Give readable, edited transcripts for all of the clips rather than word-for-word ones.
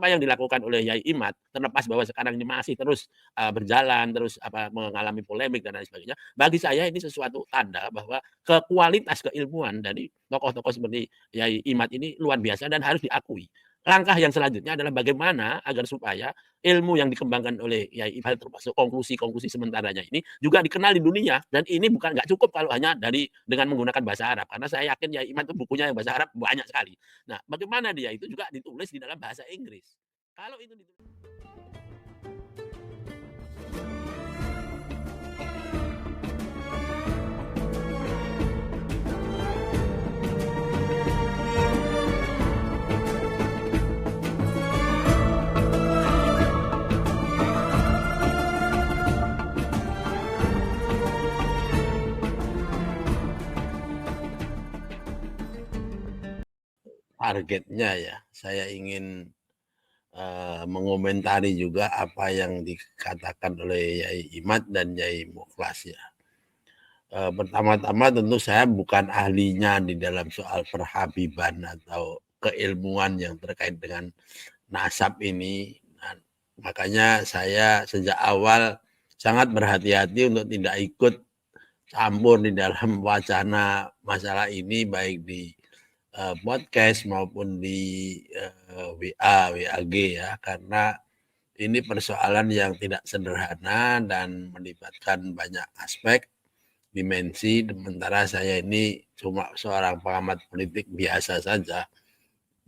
apa yang dilakukan oleh Yai Imad, terlepas bahwa sekarang ini masih terus, berjalan, terus mengalami polemik dan lain sebagainya, bagi saya ini sesuatu tanda bahwa kualitas keilmuan dari tokoh-tokoh seperti Yai Imad ini luar biasa dan harus diakui. Langkah yang selanjutnya adalah bagaimana agar supaya ilmu yang dikembangkan oleh Yai Imad termasuk konklusi-konklusi sementaranya ini juga dikenal di dunia dan ini bukan nggak cukup kalau hanya dengan menggunakan bahasa Arab karena saya yakin Yai Imad itu bukunya yang bahasa Arab banyak sekali. Nah, bagaimana dia itu juga ditulis di dalam bahasa Inggris. Kalau itu ditulis targetnya ya, saya ingin mengomentari juga apa yang dikatakan oleh Yai Imad dan Yai Mukhlas ya. Pertama-tama tentu saya bukan ahlinya di dalam soal perhabiban atau keilmuan yang terkait dengan nasab ini. Nah, makanya saya sejak awal sangat berhati-hati untuk tidak ikut campur di dalam wacana masalah ini baik di podcast maupun di WA, WAG ya karena ini persoalan yang tidak sederhana dan melibatkan banyak aspek dimensi, sementara saya ini cuma seorang pengamat politik biasa saja,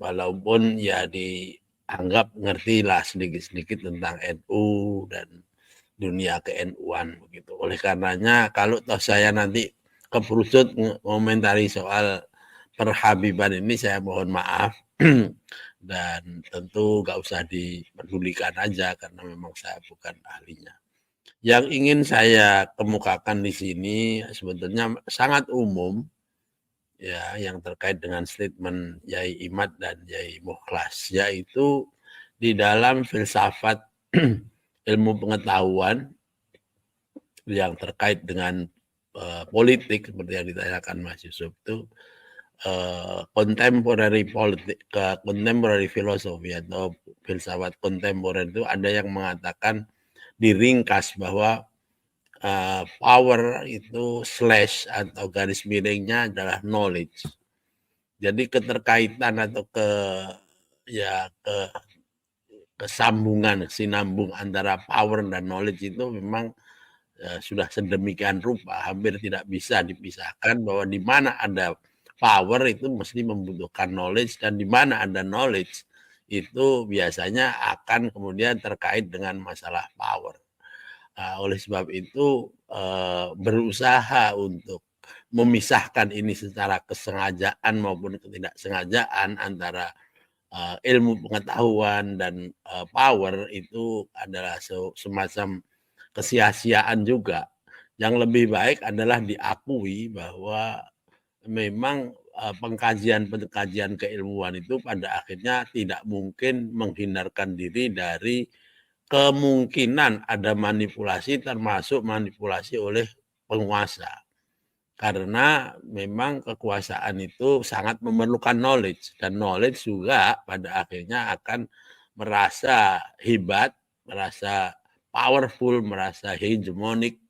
walaupun ya dianggap ngertilah sedikit-sedikit tentang NU dan dunia ke-NU-an begitu. Oleh karenanya kalau toh saya nanti keperucut mengomentari soal perhabiban ini saya mohon maaf dan tentu gak usah dipedulikan aja karena memang saya bukan ahlinya. Yang ingin saya kemukakan di sini sebetulnya sangat umum ya yang terkait dengan statement Yai Imad dan Yai Mukhlas yaitu di dalam filsafat ilmu pengetahuan yang terkait dengan politik seperti yang ditanyakan Mas Yusuf itu contemporary politik contemporary philosophy atau filsafat kontemporer itu ada yang mengatakan diringkas bahwa power itu slash atau garis miringnya adalah knowledge. Jadi keterkaitan atau ya kesambungan, sinambung antara power dan knowledge itu memang sudah sedemikian rupa, hampir tidak bisa dipisahkan bahwa di mana ada power itu mesti membutuhkan knowledge dan di mana ada knowledge itu biasanya akan kemudian terkait dengan masalah power. Oleh sebab itu berusaha untuk memisahkan ini secara kesengajaan maupun ketidaksengajaan antara ilmu pengetahuan dan power itu adalah semacam kesia-siaan juga. Yang lebih baik adalah diakui bahwa memang pengkajian-pengkajian keilmuan itu pada akhirnya tidak mungkin menghindarkan diri dari kemungkinan ada manipulasi termasuk manipulasi oleh penguasa. Karena memang kekuasaan itu sangat memerlukan knowledge dan knowledge juga pada akhirnya akan merasa hebat, merasa powerful, merasa hegemonik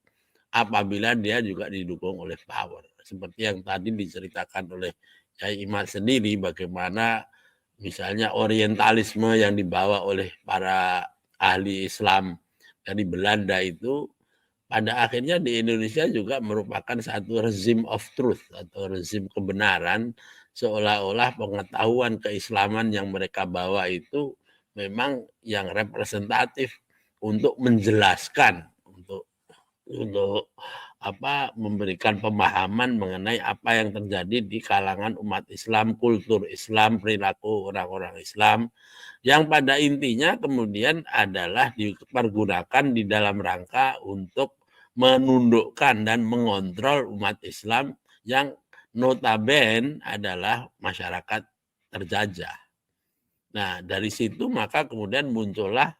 apabila dia juga didukung oleh power. Seperti yang tadi diceritakan oleh Yai Imad sendiri bagaimana misalnya orientalisme yang dibawa oleh para ahli Islam dari Belanda itu pada akhirnya di Indonesia juga merupakan satu rezim of truth atau rezim kebenaran seolah-olah pengetahuan keislaman yang mereka bawa itu memang yang representatif untuk menjelaskan untuk memberikan pemahaman mengenai apa yang terjadi di kalangan umat Islam, kultur Islam, perilaku orang-orang Islam yang pada intinya kemudian adalah dipergunakan di dalam rangka untuk menundukkan dan mengontrol umat Islam yang notabene adalah masyarakat terjajah. Nah, dari situ maka kemudian muncullah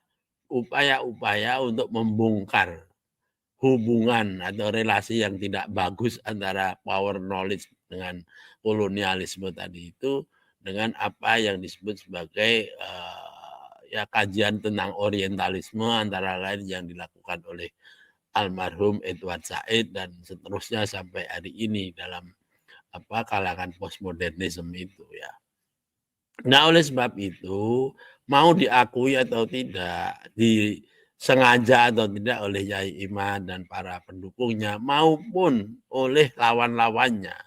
upaya-upaya untuk membongkar hubungan atau relasi yang tidak bagus antara power knowledge dengan kolonialisme tadi itu dengan apa yang disebut sebagai ya kajian tentang orientalisme antara lain yang dilakukan oleh almarhum Edward Said dan seterusnya sampai hari ini dalam kalangan postmodernisme itu ya. Nah, oleh sebab itu, mau diakui atau tidak, disengaja atau tidak oleh Yai Iman dan para pendukungnya maupun oleh lawan-lawannya,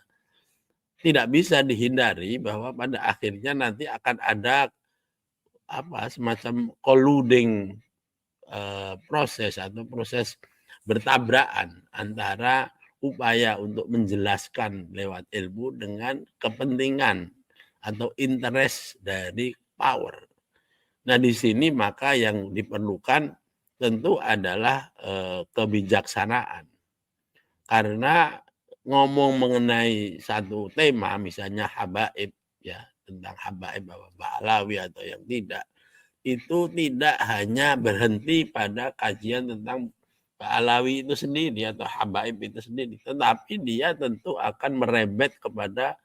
tidak bisa dihindari bahwa pada akhirnya nanti akan ada semacam colluding proses atau proses bertabrakan antara upaya untuk menjelaskan lewat ilmu dengan kepentingan atau interest dari power. Nah, di sini maka yang diperlukan tentu adalah kebijaksanaan. Karena ngomong mengenai satu tema misalnya habaib ya, tentang habaib Ba'alawi atau yang tidak, itu tidak hanya berhenti pada kajian tentang Ba'alawi itu sendiri atau habaib itu sendiri, tetapi dia tentu akan merembet kepada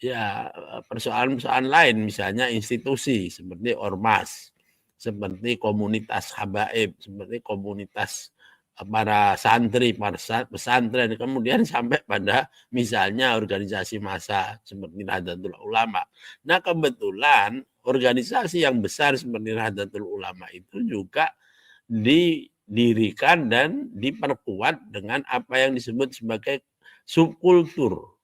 ya persoalan-persoalan lain, misalnya institusi seperti ormas, seperti komunitas habaib, seperti komunitas para santri, para pesantren, kemudian sampai pada misalnya organisasi massa seperti Nahdlatul Ulama. Nah, kebetulan organisasi yang besar seperti Nahdlatul Ulama itu juga didirikan dan diperkuat dengan apa yang disebut sebagai subkultur.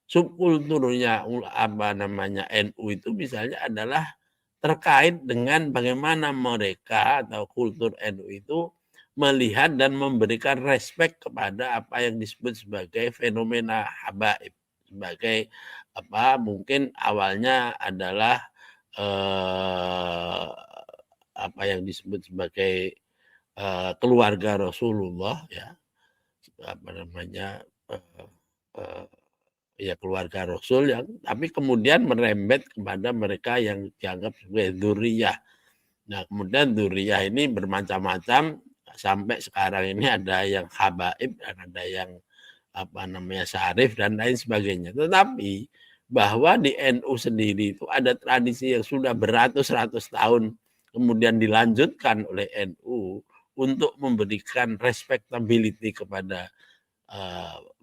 Subkulturnya NU itu misalnya adalah terkait dengan bagaimana mereka atau kultur NU itu melihat dan memberikan respek kepada apa yang disebut sebagai fenomena habaib, sebagai mungkin awalnya adalah apa yang disebut sebagai keluarga Rasulullah ya, ya keluarga Rasul yang tapi kemudian merembet kepada mereka yang dianggap sebagai dzurriyyah. Nah, kemudian dzurriyyah ini bermacam-macam sampai sekarang ini ada yang habaib dan ada yang syarif dan lain sebagainya. Tetapi bahwa di NU sendiri itu ada tradisi yang sudah beratus-ratus tahun kemudian dilanjutkan oleh NU untuk memberikan respectability kepada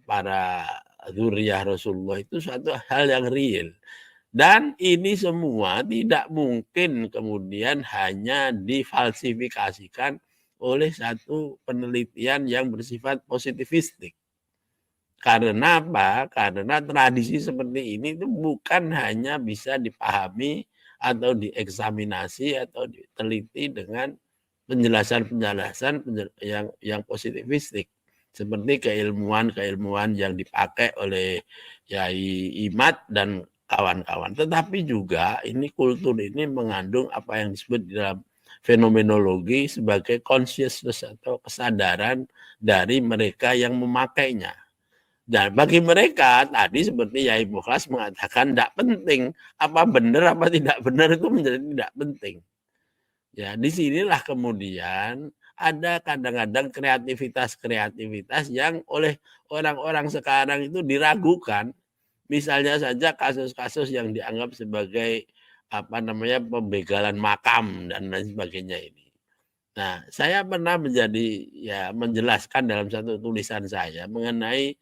para dzurriyyah Rasulullah itu suatu hal yang real. Dan ini semua tidak mungkin kemudian hanya difalsifikasikan oleh satu penelitian yang bersifat positivistik. Karena apa? Karena tradisi seperti ini itu bukan hanya bisa dipahami atau dieksaminasi atau diteliti dengan penjelasan-penjelasan yang positivistik. Seperti keilmuan-keilmuan yang dipakai oleh Yai Imad dan kawan-kawan. Tetapi juga ini kultur ini mengandung apa yang disebut di dalam fenomenologi sebagai consciousness atau kesadaran dari mereka yang memakainya. Dan bagi mereka tadi seperti Yai Mukhlas mengatakan tidak penting apa benar apa tidak benar itu menjadi tidak penting. Ya, disinilah kemudian ada kadang-kadang kreativitas-kreativitas yang oleh orang-orang sekarang itu diragukan. Misalnya saja kasus-kasus yang dianggap sebagai pembegalan makam dan lain sebagainya ini. Nah, saya pernah menjelaskan dalam satu tulisan saya mengenai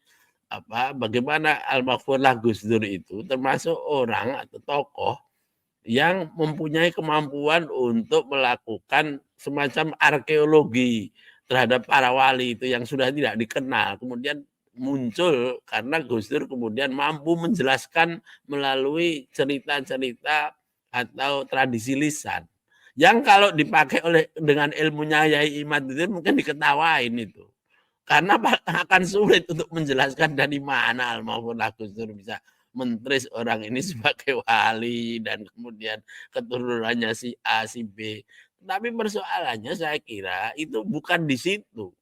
bagaimana Almarhum Gus Dur itu termasuk orang atau tokoh yang mempunyai kemampuan untuk melakukan semacam arkeologi terhadap para wali itu yang sudah tidak dikenal. Kemudian muncul karena Gus Dur kemudian mampu menjelaskan melalui cerita-cerita atau tradisi lisan. Yang kalau dipakai dengan ilmunya Yai Imad itu mungkin diketawain itu. Karena akan sulit untuk menjelaskan dari mana Almarhum Gus Dur bisa mentris orang ini sebagai wali dan kemudian keturunannya si A, si B. Tapi persoalannya saya kira itu bukan di situ.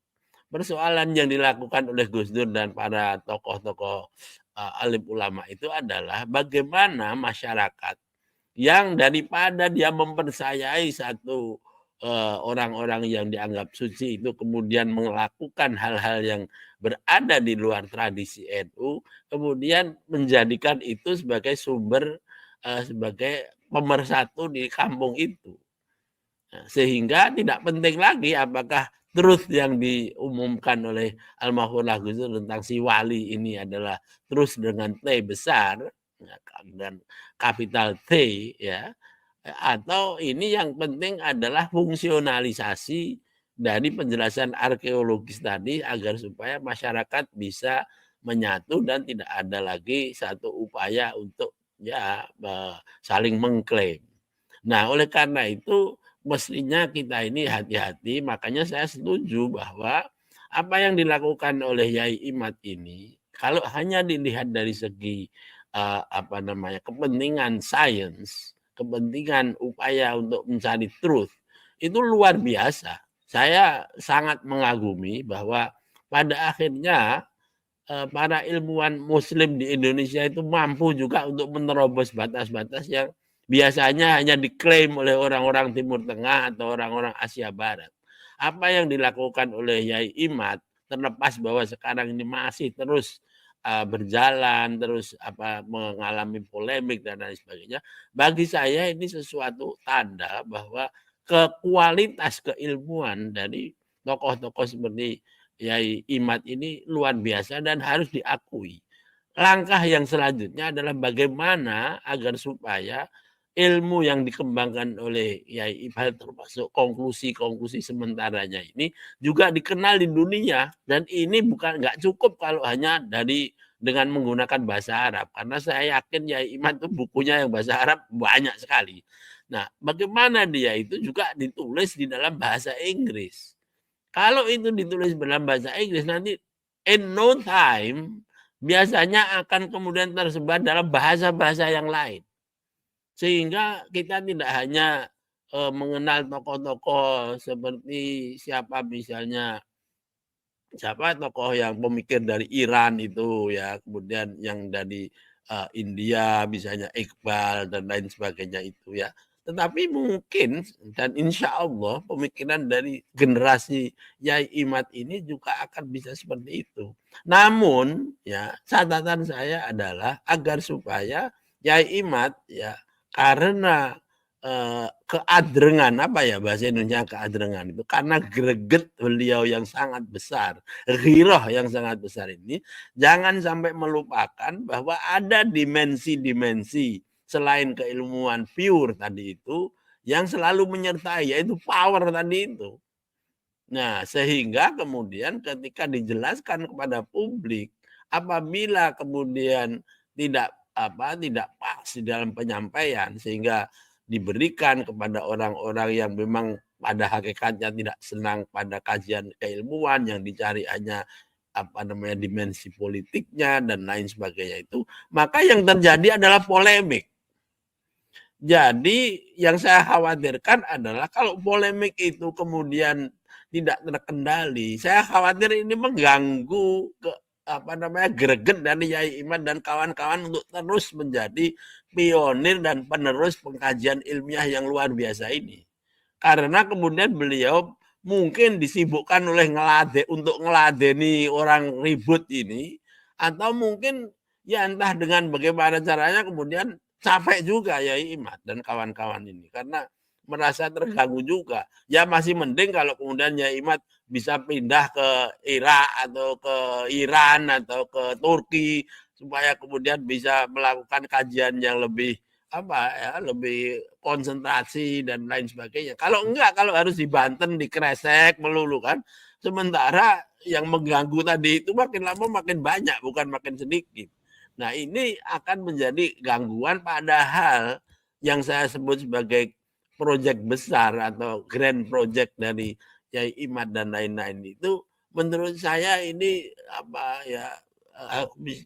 Persoalan yang dilakukan oleh Gus Dur dan para tokoh-tokoh alim ulama itu adalah bagaimana masyarakat yang daripada dia mempercayai satu orang-orang yang dianggap suci itu kemudian melakukan hal-hal yang berada di luar tradisi NU, kemudian menjadikan itu sebagai sumber sebagai pemersatu di kampung itu. Nah, sehingga tidak penting lagi apakah truth yang diumumkan oleh almarhum Gus Dur tentang si wali ini adalah truth dengan T besar, ya, dan kapital T ya, atau ini yang penting adalah fungsionalisasi dari penjelasan arkeologis tadi agar supaya masyarakat bisa menyatu dan tidak ada lagi satu upaya untuk ya saling mengklaim. Nah, oleh karena itu mestinya kita ini hati-hati, makanya saya setuju bahwa apa yang dilakukan oleh Yai Imad ini kalau hanya dilihat dari segi apa namanya kepentingan sains, kepentingan upaya untuk mencari truth itu luar biasa. Saya sangat mengagumi bahwa pada akhirnya para ilmuwan muslim di Indonesia itu mampu juga untuk menerobos batas-batas yang biasanya hanya diklaim oleh orang-orang Timur Tengah atau orang-orang Asia Barat. Apa yang dilakukan oleh Yai Imad, terlepas bahwa sekarang ini masih terus berjalan, terus mengalami polemik dan lain sebagainya, bagi saya ini sesuatu tanda bahwa kualitas keilmuan dari tokoh-tokoh seperti Yai Imad ini luar biasa dan harus diakui. Langkah yang selanjutnya adalah bagaimana agar supaya ilmu yang dikembangkan oleh Yai Imad termasuk konklusi-konklusi sementaranya ini juga dikenal di dunia dan ini bukan nggak cukup kalau hanya dengan menggunakan bahasa Arab karena saya yakin Yai Imad itu bukunya yang bahasa Arab banyak sekali. Nah, bagaimana dia itu juga ditulis di dalam bahasa Inggris. Kalau itu ditulis dalam bahasa Inggris nanti in no time biasanya akan kemudian tersebar dalam bahasa-bahasa yang lain. Sehingga kita tidak hanya mengenal tokoh-tokoh seperti siapa misalnya siapa tokoh yang pemikir dari Iran itu ya, kemudian yang dari India misalnya Iqbal dan lain sebagainya itu ya. Tetapi mungkin dan insya Allah pemikiran dari generasi Yai Imad ini juga akan bisa seperti itu. Namun ya catatan saya adalah agar supaya Yai Imad ya karena keadrengan apa ya bahasa Indonesia keadrengan itu karena greget beliau yang sangat besar, ghiroh yang sangat besar ini jangan sampai melupakan bahwa ada dimensi-dimensi selain keilmuan pure tadi itu yang selalu menyertai yaitu power tadi itu. Nah, sehingga kemudian ketika dijelaskan kepada publik, apabila kemudian tidak pas di dalam penyampaian sehingga diberikan kepada orang-orang yang memang pada hakikatnya tidak senang pada kajian keilmuan yang dicari hanya dimensi politiknya dan lain sebagainya itu, maka yang terjadi adalah polemik. Jadi yang saya khawatirkan adalah kalau polemik itu kemudian tidak terkendali, saya khawatir ini mengganggu greget dari Yai Imad dan kawan-kawan untuk terus menjadi pionir dan penerus pengkajian ilmiah yang luar biasa ini. Karena kemudian beliau mungkin disibukkan oleh untuk ngeladeni orang ribut ini, atau mungkin ya entah dengan bagaimana caranya kemudian capek juga Yai Imad dan kawan-kawan ini karena merasa terganggu juga. Ya masih mending kalau kemudian Yai Imad bisa pindah ke Irak atau ke Iran atau ke Turki supaya kemudian bisa melakukan kajian yang lebih lebih konsentrasi dan lain sebagainya. Kalau enggak, kalau harus di Banten, dikresek melulu kan. Sementara yang mengganggu tadi itu makin lama makin banyak, bukan makin sedikit. Nah, ini akan menjadi gangguan padahal yang saya sebut sebagai proyek besar atau grand project dari Yai Imad dan lain-lain itu menurut saya ini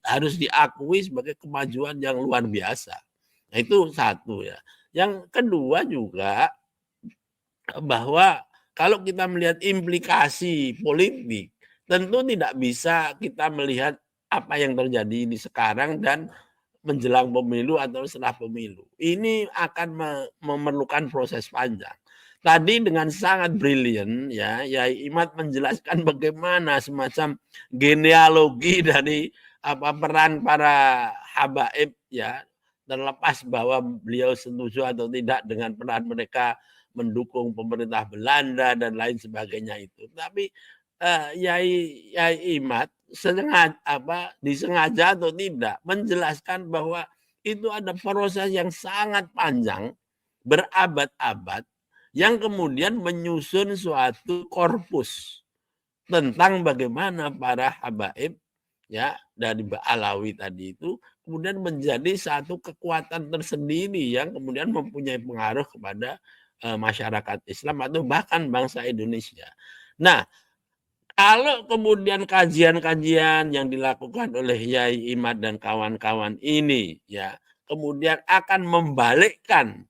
harus diakui sebagai kemajuan yang luar biasa. Nah, itu satu ya. Yang kedua juga bahwa kalau kita melihat implikasi politik, tentu tidak bisa kita melihat apa yang terjadi di sekarang dan menjelang pemilu atau setelah pemilu. Ini akan memerlukan proses panjang. Tadi dengan sangat brilian ya, Yai Imad menjelaskan bagaimana semacam genealogi dari peran para habaib ya, terlepas bahwa beliau setuju atau tidak dengan peran mereka mendukung pemerintah Belanda dan lain sebagainya itu. Tapi Yai Imad disengaja atau tidak menjelaskan bahwa itu ada proses yang sangat panjang, berabad-abad, yang kemudian menyusun suatu korpus tentang bagaimana para habaib ya dari Alawi tadi itu kemudian menjadi satu kekuatan tersendiri yang kemudian mempunyai pengaruh kepada masyarakat Islam atau bahkan bangsa Indonesia. Nah, kalau kemudian kajian-kajian yang dilakukan oleh Yai Imad dan kawan-kawan ini ya kemudian akan membalikkan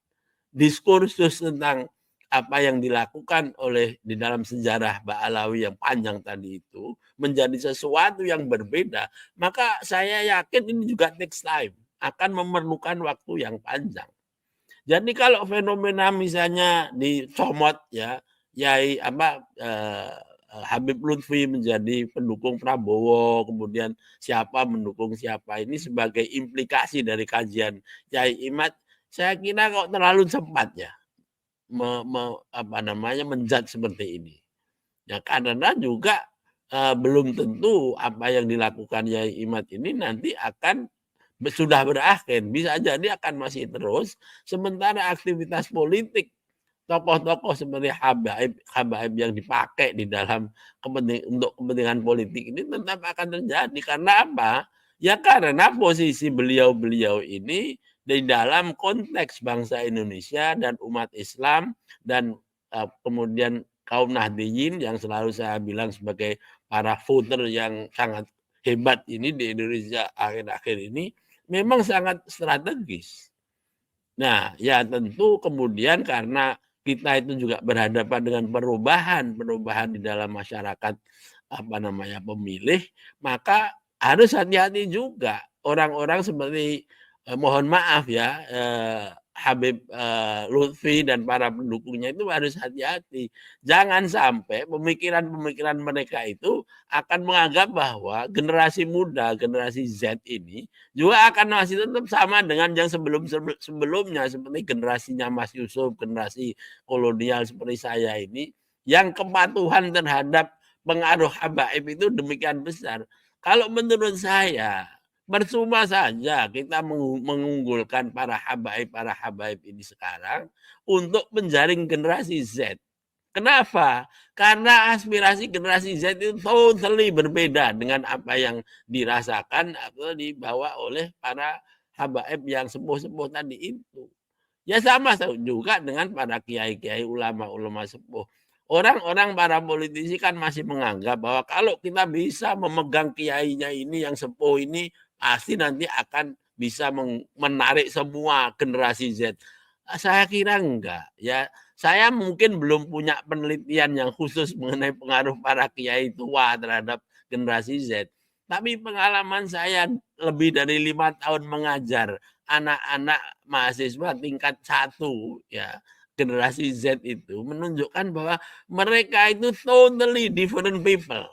diskursus tentang apa yang dilakukan oleh di dalam sejarah Ba'alawi yang panjang tadi itu menjadi sesuatu yang berbeda, maka saya yakin ini juga takes time, akan memerlukan waktu yang panjang. Jadi kalau fenomena misalnya dicomot ya, Yai Habib Lutfi menjadi pendukung Prabowo, kemudian siapa mendukung siapa, ini sebagai implikasi dari kajian Yai Imad, saya kira kok terlalu cepat ya menjudge seperti ini. Ya karena juga belum tentu apa yang dilakukan Yai Imad ini nanti akan sudah berakhir, bisa jadi akan masih terus, sementara aktivitas politik tokoh-tokoh seperti habaib yang dipakai di dalam untuk kepentingan politik ini tetap akan terjadi. Karena apa? Ya karena posisi beliau-beliau ini di dalam konteks bangsa Indonesia dan umat Islam dan kemudian kaum Nahdliyin yang selalu saya bilang sebagai para voter yang sangat hebat ini di Indonesia akhir-akhir ini memang sangat strategis. Nah, ya tentu kemudian karena kita itu juga berhadapan dengan perubahan di dalam masyarakat pemilih, maka harus hati-hati juga orang-orang seperti mohon maaf ya Habib Lutfi dan para pendukungnya itu harus hati-hati. Jangan sampai pemikiran-pemikiran mereka itu akan menganggap bahwa generasi muda, generasi Z ini juga akan masih tetap sama dengan yang sebelumnya seperti generasinya Mas Yusuf, generasi kolonial seperti saya ini yang kepatuhan terhadap pengaruh habaib itu demikian besar. Kalau menurut saya percuma saja kita mengunggulkan para habaib ini sekarang untuk menjaring generasi Z. Kenapa? Karena aspirasi generasi Z itu totally berbeda dengan apa yang dirasakan atau dibawa oleh para habaib yang sepuh-sepuh tadi itu. Ya sama juga dengan para kiai-kiai ulama-ulama sepuh. Orang-orang para politisi kan masih menganggap bahwa kalau kita bisa memegang kiainya ini yang sepuh ini pasti nanti akan bisa menarik semua generasi Z. Saya kira enggak ya. Saya mungkin belum punya penelitian yang khusus mengenai pengaruh para kiai tua terhadap generasi Z. Tapi pengalaman saya lebih dari 5 tahun mengajar anak-anak mahasiswa tingkat 1 ya, generasi Z itu menunjukkan bahwa mereka itu totally different people.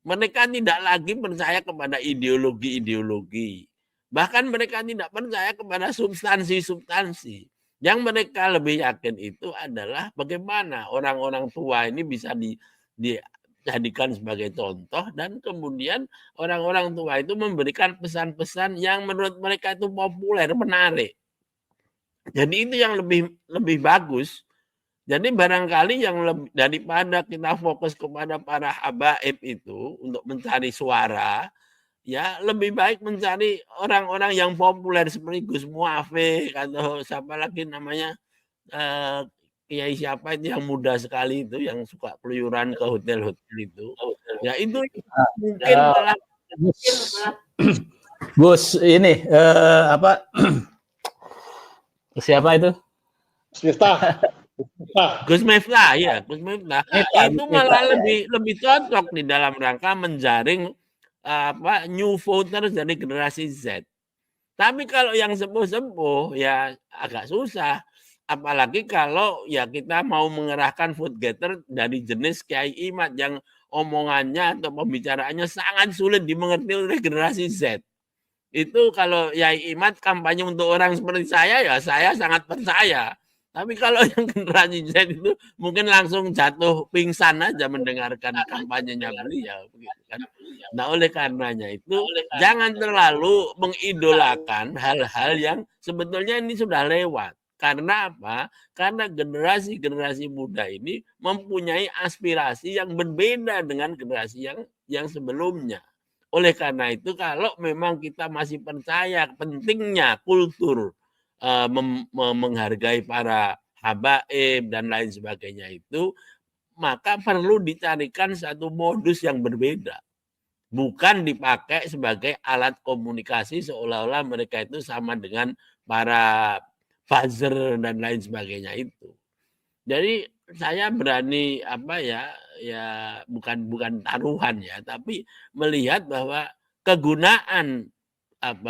Mereka tidak lagi percaya kepada ideologi-ideologi. Bahkan mereka tidak percaya kepada substansi-substansi. Yang mereka lebih yakin itu adalah bagaimana orang-orang tua ini bisa dijadikan sebagai contoh dan kemudian orang-orang tua itu memberikan pesan-pesan yang menurut mereka itu populer, menarik. Jadi itu yang lebih bagus. Jadi barangkali yang daripada kita fokus kepada para habaib itu untuk mencari suara, ya lebih baik mencari orang-orang yang populer seperti Gus Muafik atau siapa lagi namanya kiai siapa itu yang muda sekali itu yang suka keluyuran ke hotel-hotel itu. Ya itu mungkin malah Gus ini siapa itu? Gus Miftah ya, Gus Miftah. Itu malah lebih cocok di dalam rangka menjaring new voters dari generasi Z. Tapi kalau yang sepuh-sepuh ya agak susah. Apalagi kalau ya kita mau mengerahkan vote getter dari jenis Kiai Imad yang omongannya atau pembicaraannya sangat sulit dimengerti oleh generasi Z. Itu kalau Yai Imad kampanye untuk orang seperti saya ya saya sangat percaya. Tapi kalau yang generasi Z itu mungkin langsung jatuh pingsan aja mendengarkan kampanyenya beliau, begitu kan. Nah, oleh karenanya itu jangan terlalu mengidolakan hal-hal yang sebetulnya ini sudah lewat. Karena apa? Karena generasi-generasi muda ini mempunyai aspirasi yang berbeda dengan generasi yang sebelumnya. Oleh karena itu kalau memang kita masih percaya pentingnya kultur menghargai para habaib dan lain sebagainya itu, maka perlu dicarikan satu modus yang berbeda. Bukan dipakai sebagai alat komunikasi seolah-olah mereka itu sama dengan para buzzer dan lain sebagainya itu. Jadi saya berani bukan taruhan ya, tapi melihat bahwa kegunaan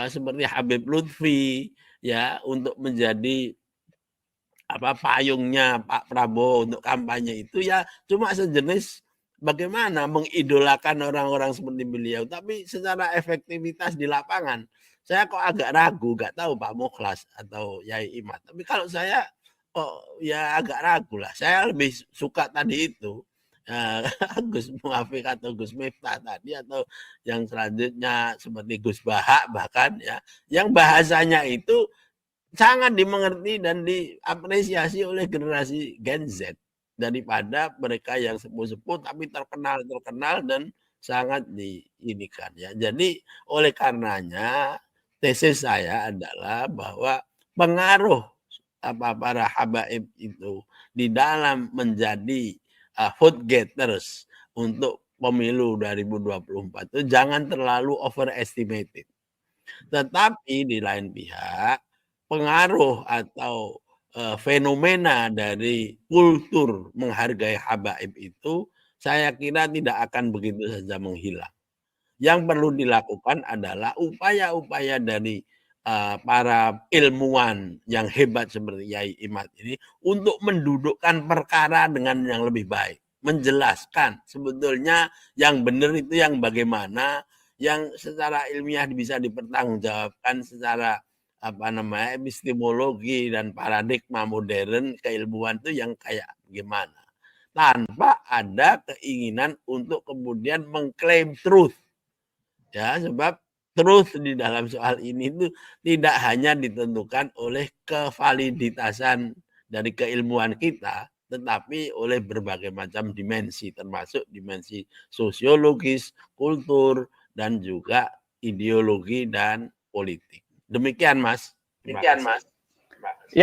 seperti Habib Lutfi ya untuk menjadi payungnya Pak Prabowo untuk kampanye itu ya cuma sejenis bagaimana mengidolakan orang-orang seperti beliau, tapi secara efektivitas di lapangan saya kok agak ragu, nggak tahu Pak Mukhlas atau Yai Imad. Tapi kalau saya kok ya agak ragu lah. Saya lebih suka tadi itu Gus Muafik atau Gus Miftah tadi atau yang selanjutnya seperti Gus Bahak bahkan ya, yang bahasanya itu sangat dimengerti dan diapresiasi oleh generasi Gen Z daripada mereka yang sepuh-sepuh tapi terkenal dan sangat diinikan ya. Jadi oleh karenanya tesis saya adalah bahwa pengaruh para habaib itu di dalam menjadi vote getters untuk pemilu 2024 itu jangan terlalu overestimated. Tetapi di lain pihak pengaruh atau fenomena dari kultur menghargai habaib itu saya kira tidak akan begitu saja menghilang. Yang perlu dilakukan adalah upaya-upaya dari para ilmuwan yang hebat seperti Yai Imad ini untuk mendudukkan perkara dengan yang lebih baik, menjelaskan sebetulnya yang benar itu yang bagaimana, yang secara ilmiah bisa dipertanggungjawabkan secara epistemologi dan paradigma modern keilmuan itu yang kayak gimana. Tanpa ada keinginan untuk kemudian mengklaim truth. Ya, sebab truth di dalam soal ini itu tidak hanya ditentukan oleh kevaliditasan dari keilmuan kita, tetapi oleh berbagai macam dimensi, termasuk dimensi sosiologis, kultur, dan juga ideologi dan politik. Demikian, Mas. Terima kasih.